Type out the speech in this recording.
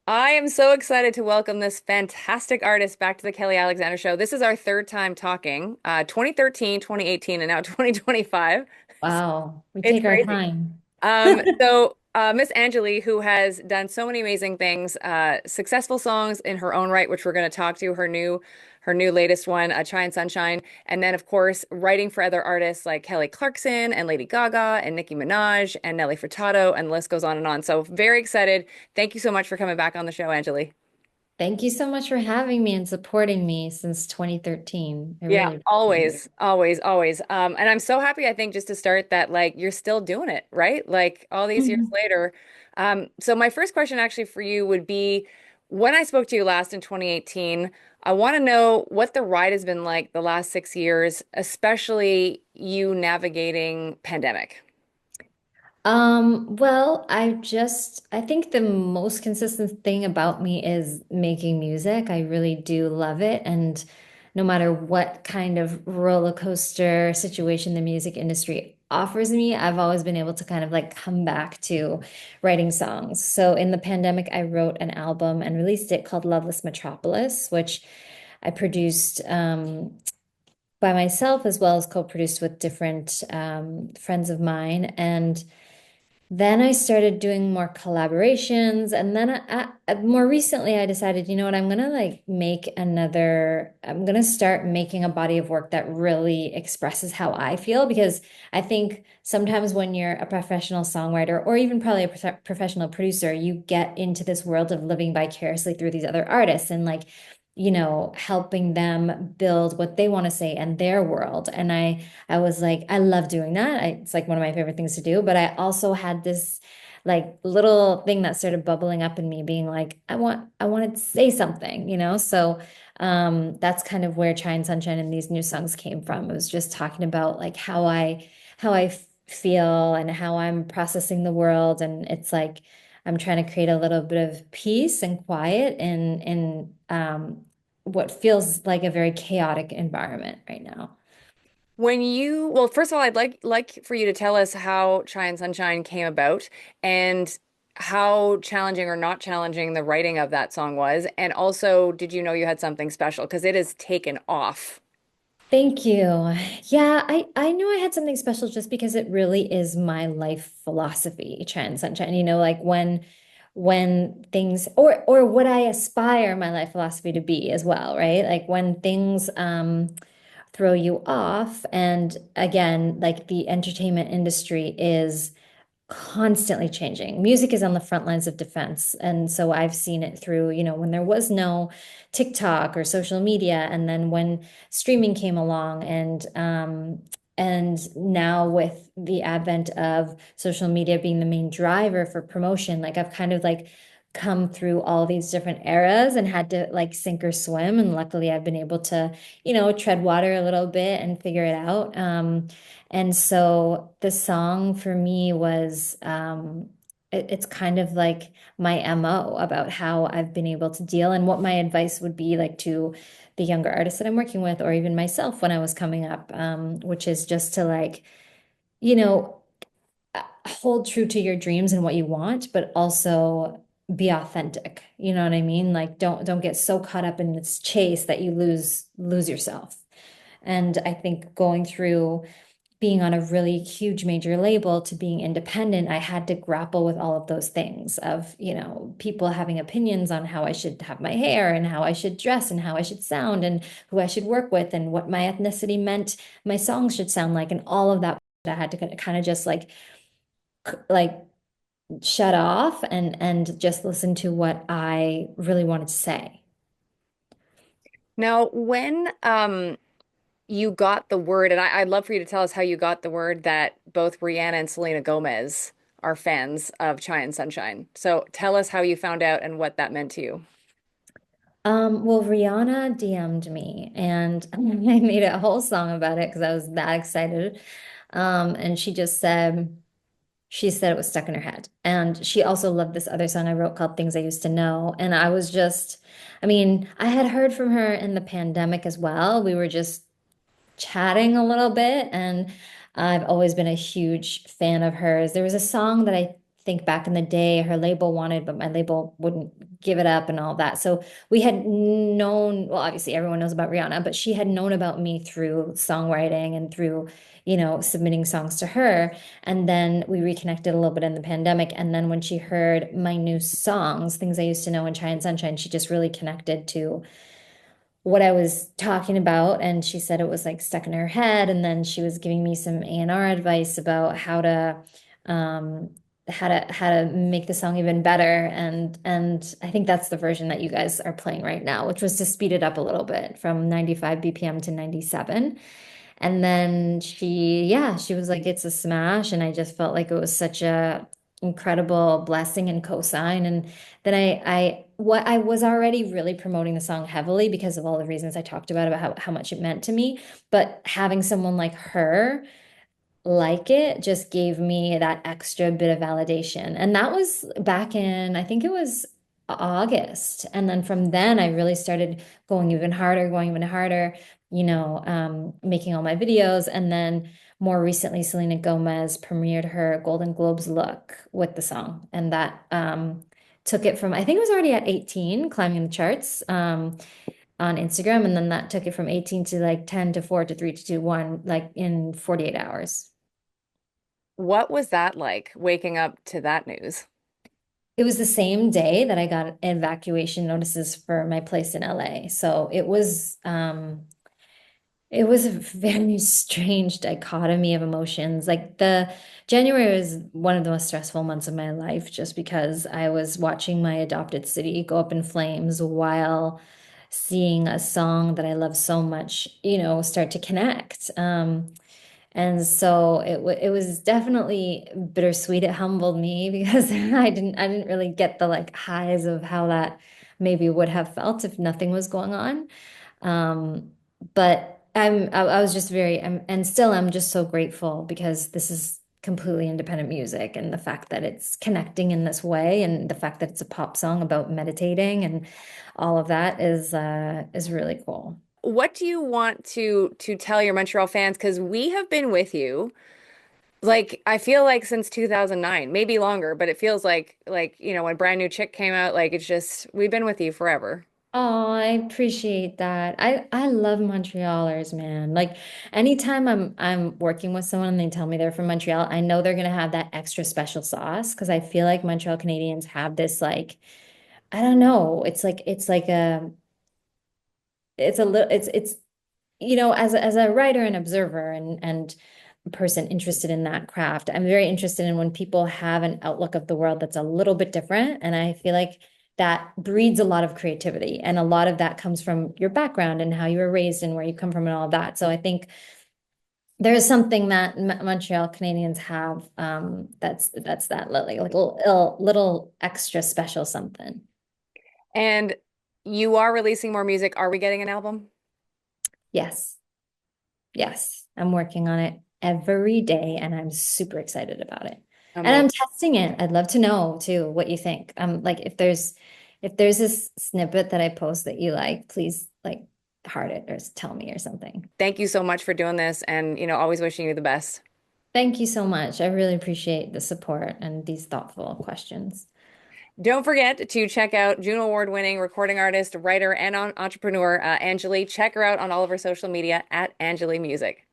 I am so excited to welcome this fantastic artist back to the Kelly Alexander Show. This is our third time talking, 2013, 2018, and now 2025. Wow, we It's take our crazy. time. Miss Anjulie, who has done so many amazing things, successful songs in her own right, which we're going to talk to her new latest one, Chai and Sunshine, and then of course writing for other artists like Kelly Clarkson and Lady Gaga and Nicki Minaj and Nelly Furtado, and the list goes on and on. So very excited. Thank you so much for coming back on the show, Anjulie. Thank you so much for having me and supporting me since 2013. I Yeah, really appreciate it. always, always, always. And I'm so happy, I think, just to start that, like, you're still doing it, right? Like all these years Mhm. later. So my first question actually for you would be, when I spoke to you last in 2018, I want to know what the ride has been like the last 6 years, especially you navigating pandemic. I think the most consistent thing about me is making music. I really do love it. And no matter what kind of roller coaster situation the music industry offers me, I've always been able to kind of like come back to writing songs. So in the pandemic, I wrote an album and released it called Loveless Metropolis, which I produced by myself as well as co-produced with different friends of mine. And then I started doing more collaborations. And then more recently, I decided, you know what, I'm going to start making a body of work that really expresses how I feel. Because I think sometimes when you're a professional songwriter or even probably a professional producer, you get into this world of living vicariously through these other artists and like, helping them build what they want to say and their world. And I was like, I love doing that. It's like one of my favorite things to do. But I also had this like little thing that started bubbling up in me, being like, I want to say something, you know? So that's kind of where Chai and Sunshine and these new songs came from. It was just talking about like how I feel and how I'm processing the world. And it's like I'm trying to create a little bit of peace and quiet in what feels like a very chaotic environment right now. Well, first of all, I'd like for you to tell us how Chai and Sunshine came about and how challenging or not challenging the writing of that song was. And also, did you know you had something special? Because it has taken off. Thank you. Yeah, I knew I had something special just because it really is my life philosophy, Chai and Sunshine. Like when things or what I aspire my life philosophy to be as well, right? Like when things throw you off, and again, like the entertainment industry is constantly changing. Music is on the front lines of defense. And so I've seen it through, when there was no TikTok or social media, and then when streaming came along, and now with the advent of social media being the main driver for promotion, like I've kind of like come through all these different eras and had to like sink or swim. And luckily I've been able to, tread water a little bit and figure it out. And so the song for me was it's kind of like my MO about how I've been able to deal and what my advice would be like to the younger artists that I'm working with or even myself when I was coming up, which is just to like, you know, hold true to your dreams and what you want, but also be authentic. You know what I mean? Like don't get so caught up in this chase that you lose yourself. And I think going through being on a really huge major label to being independent, I had to grapple with all of those things of, people having opinions on how I should have my hair and how I should dress and how I should sound and who I should work with and what my ethnicity meant my songs should sound like and all of that. I had to kind of just like shut off and just listen to what I really wanted to say. Now, when you got the word, and I'd love for you to tell us how you got the word that both Rihanna and Selena Gomez are fans of Chai and Sunshine. So tell us how you found out and what that meant to you. Well, Rihanna DM'd me and I made a whole song about it because I was that excited. And she said it was stuck in her head. And she also loved this other song I wrote called Things I Used to Know. And I was just, I mean, I had heard from her in the pandemic as well. We were just chatting a little bit, and I've always been a huge fan of hers. There was a song that I think back in the day, her label wanted, but my label wouldn't give it up and all that. So we had known, well, obviously everyone knows about Rihanna, but she had known about me through songwriting and through, submitting songs to her. And then we reconnected a little bit in the pandemic. And then when she heard my new songs, Things I Used to Know and Chai and Sunshine, she just really connected to what I was talking about, and she said it was like stuck in her head. And then she was giving me some A&R advice about um how to make the song even better. And I think that's the version that you guys are playing right now, which was to speed it up a little bit from 95 BPM to 97. And then yeah, she was like, it's a smash. And I just felt like it was such a incredible blessing and cosign. And then what I was already really promoting the song heavily because of all the reasons I talked about how much it meant to me. But having someone like her like it just gave me that extra bit of validation. And that was back in, I think it was August. And then from then, I really started going even harder, making all my videos. And then more recently, Selena Gomez premiered her Golden Globes look with the song. And that took it from, I think it was already at 18, climbing the charts. On Instagram, and then that took it from 18 to like 10 to 4 to 3 to 2, 1, like in 48 hours. What was that like, waking up to that news? It was the same day that I got evacuation notices for my place in LA. So it was a very strange dichotomy of emotions. Like the January was one of the most stressful months of my life just because I was watching my adopted city go up in flames while seeing a song that I love so much, start to connect. And so it was definitely bittersweet. It humbled me because I didn't really get the like highs of how that maybe would have felt if nothing was going on. But I was just and still I'm just so grateful because this is completely independent music, and the fact that it's connecting in this way, and the fact that it's a pop song about meditating and all of that is really cool. What do you want to tell your Montreal fans? Because we have been with you, like I feel like since 2009, maybe longer, but it feels like when Brand New Chick came out, like it's just we've been with you forever. Oh, I appreciate that. I love Montrealers, man. Like anytime I'm working with someone and they tell me they're from Montreal, I know they're gonna have that extra special sauce because I feel like Montreal Canadians have this like I don't know. It's like it's a little it's as a writer and observer and a person interested in that craft, I'm very interested in when people have an outlook of the world that's a little bit different. And I feel like that breeds a lot of creativity. And a lot of that comes from your background and how you were raised and where you come from and all of that. So I think there is something that Montreal Canadians have that's that like little extra special something. And you are releasing more music. Are we getting an album? Yes. Yes, I'm working on it every day and I'm super excited about it. And I'm Amazing. testing it. I'd love to know too what you think. Like if there's this snippet that I post that you like, please like heart it or tell me or something. Thank you so much for doing this and always wishing you the best. Thank you so much. I really appreciate the support and these thoughtful questions. Don't forget to check out Juno Award-winning recording artist, writer, and entrepreneur Anjulie. Check her out on all of her social media at Anjulie Music.